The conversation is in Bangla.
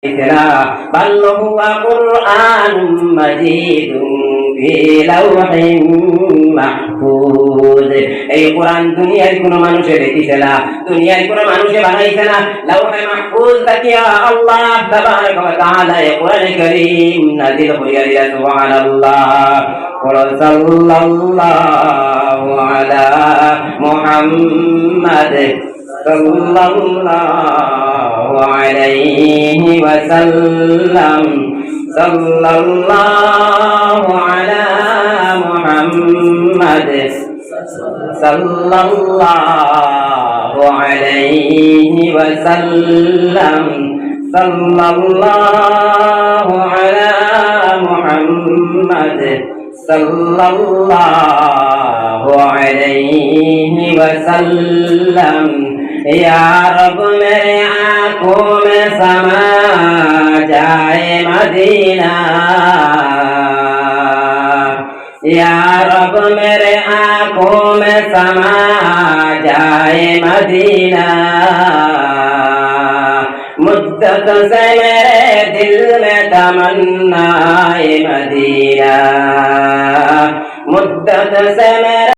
بل هو قرآن مجيد في لوح محفوظ। এই কোরআন দুনিয়ার কোনো মানুষে দেখিছে না, দুনিয়ার কোনো মানুষে বানাইছে না। লৌহে মাহফুজ তাকিয়া আল্লাহ তাবারক ওয়া তাআলা এই কোরআন কারীম নাযিল করিয়া দিলেন। সুবহানাল্লাহ। সাল্লাল্লাহু আলা মুহাম্মাদ সাল্লাল্লাহু আলাইহি ওয়াসাল্লাম। সাল্লাল্লাহু আলা মুহাম্মাদ সাল্লাল্লাহু আলাইহি ওয়াসাল্লাম। সাল্লাল্লাহু আলা মুহাম্মাদ সাল্লাল্লাহু আলাইহি ওয়াসাল্লাম। या रब मेरे आँखों में समा जाए मदीना, या रब मेरे आँखों में समा जाए मदीना। मुद्दत से मेरे दिल में तमन्ना मदीना, मुद्दत से मेरे